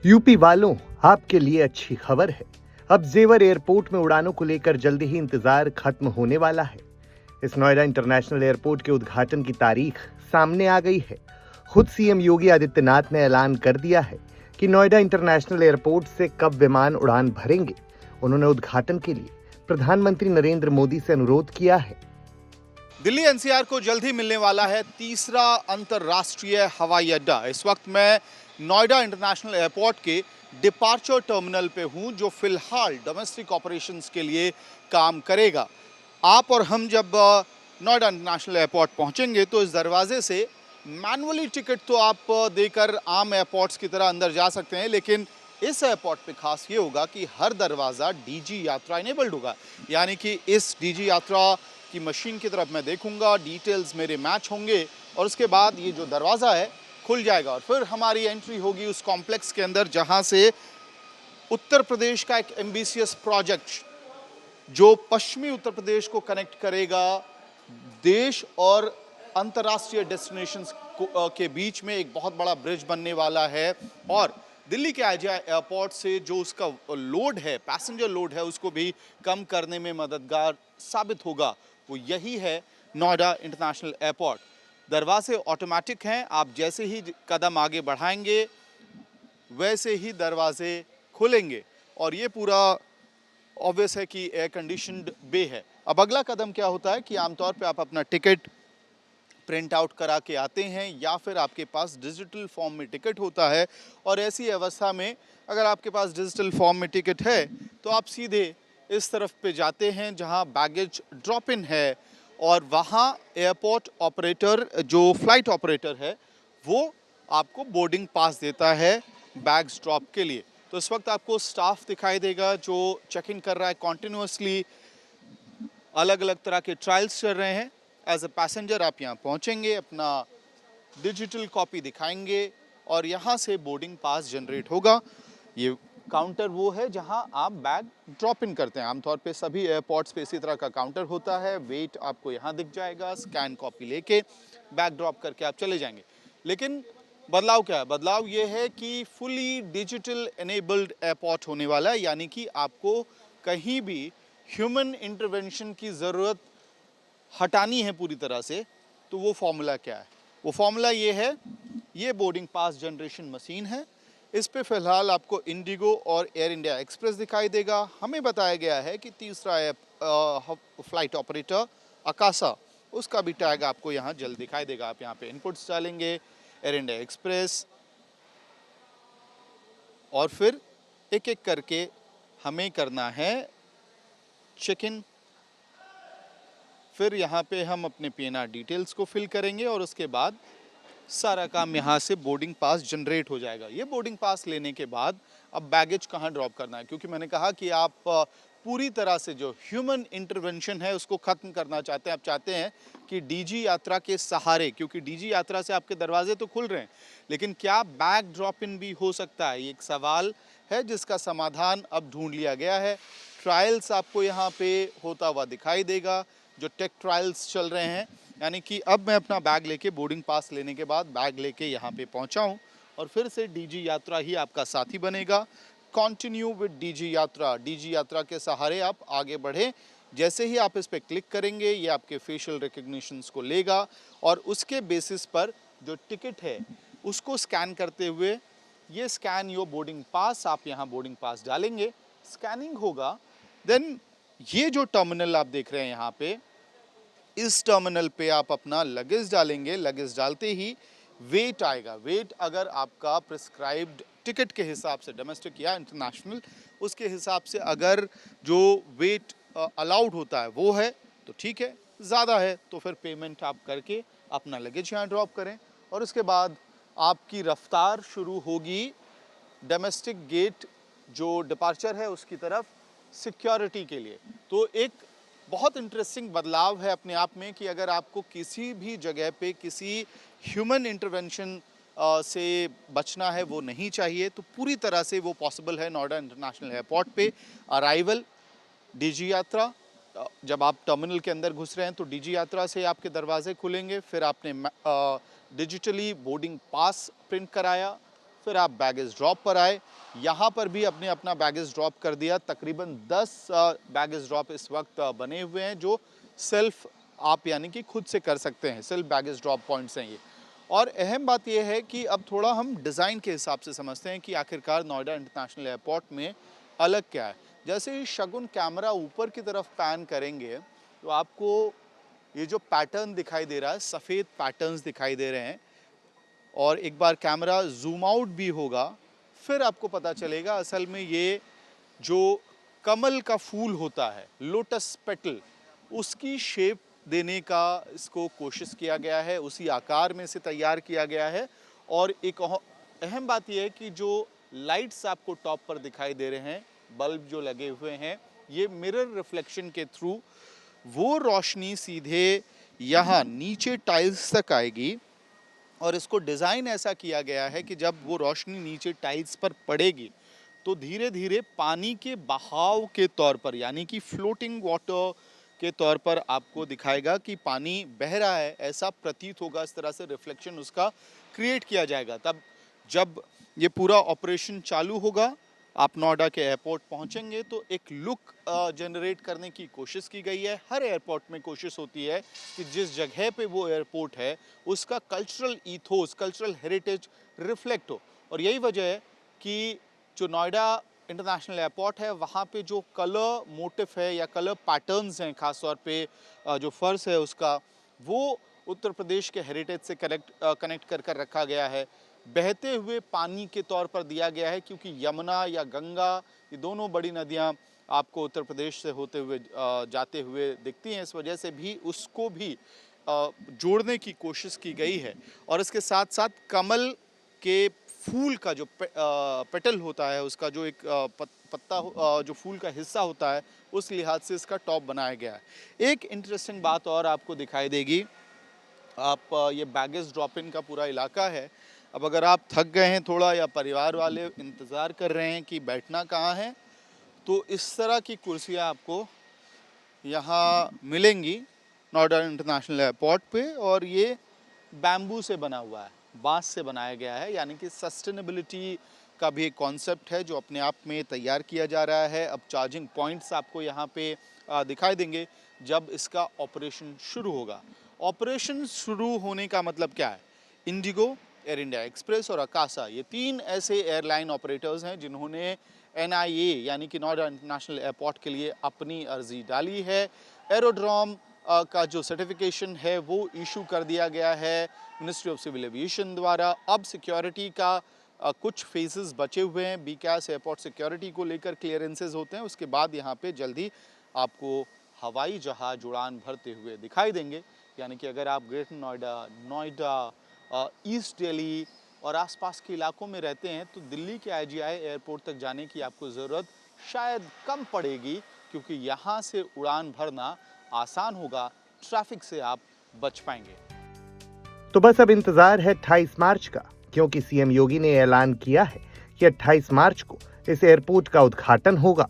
UP वालों, आपके लिए अच्छी खबर है। अब जेवर एयरपोर्ट में उड़ानों को लेकर जल्दी ही इंतजार खत्म होने वाला है। इस नोएडा इंटरनेशनल एयरपोर्ट के उद्घाटन की तारीख सामने आ गई है। खुद सीएम योगी आदित्यनाथ ने ऐलान कर दिया है कि नोएडा इंटरनेशनल एयरपोर्ट से कब विमान उड़ान भरेंगे। उन्होंने उद्घाटन के लिए प्रधानमंत्री नरेंद्र मोदी से अनुरोध किया है। दिल्ली एनसीआर को जल्द ही मिलने वाला है तीसरा अंतर्राष्ट्रीय हवाई अड्डा। इस वक्त मैं नोएडा इंटरनेशनल एयरपोर्ट के डिपार्चर टर्मिनल पे हूं, जो फिलहाल डोमेस्टिक ऑपरेशंस के लिए काम करेगा। आप और हम जब नोएडा इंटरनेशनल एयरपोर्ट पहुंचेंगे तो इस दरवाजे से मैनुअली टिकट तो आप देकर आम एयरपोर्ट्स की तरह अंदर जा सकते हैं, लेकिन इस एयरपोर्ट पे खास ये होगा कि हर दरवाज़ा डीजी यात्रा इनेबल्ड होगा। यानी कि इस डीजी यात्रा की मशीन की तरफ मैं देखूंगा, डिटेल्स मेरे मैच होंगे और उसके बाद ये जो दरवाज़ा है खुल जाएगा और फिर हमारी एंट्री होगी उस कॉम्प्लेक्स के अंदर, जहां से उत्तर प्रदेश का एक एम्बिशियस प्रोजेक्ट जो पश्चिमी उत्तर प्रदेश को कनेक्ट करेगा देश और अंतर्राष्ट्रीय डेस्टिनेशंस के बीच में एक बहुत बड़ा ब्रिज बनने वाला है। और दिल्ली के आईजीआई एयरपोर्ट से जो उसका लोड है, पैसेंजर लोड है, उसको भी कम करने में मददगार साबित होगा। वो यही है नोएडा इंटरनेशनल एयरपोर्ट। दरवाजे ऑटोमेटिक हैं, आप जैसे ही कदम आगे बढ़ाएंगे वैसे ही दरवाजे खुलेंगे और ये पूरा ऑब्वियस है कि एयर कंडीशनड बे है। अब अगला कदम क्या होता है कि आमतौर पे आप अपना टिकट प्रिंट आउट करा के आते हैं या फिर आपके पास डिजिटल फॉर्म में टिकट होता है, और ऐसी अवस्था में अगर आपके पास डिजिटल फॉर्म में टिकट है तो आप सीधे इस तरफ पे जाते हैं जहां बैगेज ड्रॉप इन है और वहां एयरपोर्ट ऑपरेटर, जो फ्लाइट ऑपरेटर है, वो आपको बोर्डिंग पास देता है बैग्स ड्रॉप के लिए। तो इस वक्त आपको स्टाफ दिखाई देगा जो चेक इन कर रहा है कॉन्टिन्यूसली। अलग अलग तरह के ट्रायल्स चल रहे हैं। एज अ पैसेंजर आप यहाँ पहुँचेंगे, अपना डिजिटल कॉपी दिखाएंगे और यहाँ से बोर्डिंग पास जनरेट होगा। ये काउंटर वो है जहाँ आप बैग ड्रॉप इन करते हैं। आमतौर पे सभी एयरपोर्ट्स पे इसी तरह का काउंटर होता है। वेट आपको यहाँ दिख जाएगा, स्कैन कॉपी लेके बैग ड्रॉप करके आप चले जाएंगे। लेकिन बदलाव क्या है? बदलाव ये है कि फुली डिजिटल एनेबल्ड एयरपोर्ट होने वाला है, यानी कि आपको कहीं भी ह्यूमन इंटरवेंशन की ज़रूरत हटानी है पूरी तरह से। तो वो फॉर्मूला क्या है? वो फॉर्मूला ये है, ये बोर्डिंग पास जनरेशन मशीन है। इस पे फिलहाल आपको इंडिगो और एयर इंडिया एक्सप्रेस दिखाई देगा। हमें बताया गया है कि तीसरा फ्लाइट ऑपरेटर अकासा, उसका भी टैग आपको यहाँ जल्द दिखाई देगा। आप यहाँ पे इनपुट्स डालेंगे, एयर इंडिया एक्सप्रेस, और फिर एक एक करके हमें करना है चेक इन। फिर यहाँ पे हम अपने पीएनआर डिटेल्स को फिल करेंगे और उसके बाद सारा काम यहाँ से बोर्डिंग पास जनरेट हो जाएगा। ये बोर्डिंग पास लेने के बाद अब बैगेज कहाँ ड्रॉप करना है, क्योंकि मैंने कहा कि आप पूरी तरह से जो ह्यूमन इंटरवेंशन है उसको ख़त्म करना चाहते हैं। आप चाहते हैं कि डीजी यात्रा के सहारे, क्योंकि डीजी यात्रा से आपके दरवाजे तो खुल रहे हैं, लेकिन क्या बैग ड्रॉप इन भी हो सकता है? ये एक सवाल है जिसका समाधान अब ढूंढ लिया गया है। ट्रायल्स आपको यहाँ पे होता हुआ दिखाई देगा, जो टेक ट्रायल्स चल रहे हैं। यानी कि अब मैं अपना बैग लेके, बोर्डिंग पास लेने के बाद बैग लेके यहाँ पे पहुँचा हूँ और फिर से डीजी यात्रा ही आपका साथी बनेगा। कंटिन्यू विद डीजी यात्रा। डीजी यात्रा के सहारे आप आगे बढ़ें। जैसे ही आप इस पर क्लिक करेंगे ये आपके फेशियल रिकग्निशंस को लेगा और उसके बेसिस पर जो टिकट है उसको स्कैन करते हुए, ये स्कैन योर बोर्डिंग पास, आप यहाँ बोर्डिंग पास डालेंगे, स्कैनिंग होगा। देन ये जो टर्मिनल आप देख रहे हैं यहाँ पे, इस टर्मिनल पे आप अपना लगेज डालेंगे। लगेज डालते ही वेट आएगा। वेट अगर आपका प्रिस्क्राइब्ड टिकट के हिसाब से, डोमेस्टिक या इंटरनेशनल, उसके हिसाब से अगर जो वेट अलाउड होता है वो है तो ठीक है, ज़्यादा है तो फिर पेमेंट आप करके अपना लगेज यहाँ ड्रॉप करें और उसके बाद आपकी रफ्तार शुरू होगी डोमेस्टिक गेट जो डिपार्चर है उसकी तरफ, सिक्योरिटी के लिए। तो एक बहुत इंटरेस्टिंग बदलाव है अपने आप में कि अगर आपको किसी भी जगह पे किसी ह्यूमन इंटरवेंशन से बचना है, वो नहीं चाहिए, तो पूरी तरह से वो पॉसिबल है नोएडा इंटरनेशनल एयरपोर्ट पे। अराइवल डीजी यात्रा, जब आप टर्मिनल के अंदर घुस रहे हैं तो डीजी यात्रा से आपके दरवाजे खुलेंगे। फिर आपने डिजिटली बोर्डिंग पास प्रिंट कराया, फिर आप बैगेज ड्रॉप पर आए, यहाँ पर भी अपने अपना बैगेज ड्रॉप कर दिया। तकरीबन 10 बैगेज ड्रॉप इस वक्त बने हुए हैं जो सेल्फ आप यानी कि खुद से कर सकते हैं, सेल्फ बैगेज ड्रॉप पॉइंट्स हैं ये। और अहम बात यह है कि अब थोड़ा हम डिज़ाइन के हिसाब से समझते हैं कि आखिरकार नोएडा इंटरनेशनल एयरपोर्ट में अलग क्या है। जैसे ही शगुन कैमरा ऊपर की तरफ पैन करेंगे तो आपको ये जो पैटर्न दिखाई दे रहा है, सफ़ेद पैटर्न्स दिखाई दे रहे हैं, और एक बार कैमरा जूम आउट भी होगा फिर आपको पता चलेगा असल में ये जो कमल का फूल होता है, लोटस पेटल, उसकी शेप देने का इसको कोशिश किया गया है, उसी आकार में से तैयार किया गया है। और एक अहम बात यह है कि जो लाइट्स आपको टॉप पर दिखाई दे रहे हैं, बल्ब जो लगे हुए हैं, ये मिरर रिफ्लेक्शन के थ्रू वो रोशनी सीधे यहाँ नीचे टाइल्स तक आएगी। और इसको डिज़ाइन ऐसा किया गया है कि जब वो रोशनी नीचे टाइल्स पर पड़ेगी तो धीरे धीरे पानी के बहाव के तौर पर, यानी कि फ्लोटिंग वाटर के तौर पर आपको दिखाएगा कि पानी बह रहा है, ऐसा प्रतीत होगा। इस तरह से रिफ्लेक्शन उसका क्रिएट किया जाएगा। तब जब ये पूरा ऑपरेशन चालू होगा, आप नोएडा के एयरपोर्ट पहुंचेंगे तो एक लुक जनरेट करने की कोशिश की गई है। हर एयरपोर्ट में कोशिश होती है कि जिस जगह पे वो एयरपोर्ट है उसका cultural ethos, cultural heritage reflect हो। और यही वजह है कि जो नोएडा इंटरनेशनल एयरपोर्ट है वहाँ पे जो कलर मोटिफ है या कलर पैटर्न्स हैं, ख़ासतौर पे जो फर्श है उसका, वो उत्तर प्रदेश के हेरिटेज से कनेक्ट कर रखा गया है। बहते हुए पानी के तौर पर दिया गया है, क्योंकि यमुना या गंगा, ये दोनों बड़ी नदियाँ आपको उत्तर प्रदेश से होते हुए जाते हुए दिखती हैं। इस वजह से भी उसको भी जोड़ने की कोशिश की गई है। और इसके साथ साथ कमल के फूल का जो पेटल होता है, उसका जो एक पत्ता जो फूल का हिस्सा होता है, उस लिहाज से इसका टॉप बनाया गया है। एक इंटरेस्टिंग बात और आपको दिखाई देगी, आप ये बैगेज ड्रॉप इन का पूरा इलाका है। अब अगर आप थक गए हैं थोड़ा या परिवार वाले इंतज़ार कर रहे हैं कि बैठना कहाँ है, तो इस तरह की कुर्सियाँ आपको यहाँ मिलेंगी नोएडा इंटरनेशनल एयरपोर्ट पे। और ये बैम्बू से बना हुआ है, बांस से बनाया गया है, यानी कि सस्टेनेबिलिटी का भी एक कॉन्सेप्ट है जो अपने आप में तैयार किया जा रहा है। अब चार्जिंग पॉइंट्स आपको यहाँ पे दिखाई देंगे जब इसका ऑपरेशन शुरू होगा। ऑपरेशन शुरू होने का मतलब क्या है? इंडिगो, एयर इंडिया एक्सप्रेस और अकासा, ये 3 ऐसे एयरलाइन ऑपरेटर्स हैं जिन्होंने NIA यानी कि नोएडा इंटरनेशनल एयरपोर्ट के लिए अपनी अर्जी डाली है। एरोड्रोम का जो सर्टिफिकेशन है वो इशू कर दिया गया है मिनिस्ट्री ऑफ सिविल एविएशन द्वारा। अब सिक्योरिटी का कुछ फेजेस बचे हुए हैं। बीकैस एयरपोर्ट सिक्योरिटी को लेकर क्लियरेंसेज होते हैं, उसके बाद यहाँ पे जल्दी आपको हवाई जहाज उड़ान भरते हुए दिखाई देंगे। यानी कि अगर आप ग्रेटर नोएडा, ईस्ट दिल्ली और आसपास के इलाकों में रहते हैं तो दिल्ली के IGI एयरपोर्ट तक जाने की आपको ज़रूरत शायद कम पड़ेगी, क्योंकि यहाँ से उड़ान भरना आसान होगा, ट्रैफिक से आप बच पाएंगे। तो बस अब इंतजार है 28 मार्च का, क्योंकि CM योगी ने ऐलान किया है कि 28 मार्च को इस एयरपोर्ट का उद्घाटन होगा।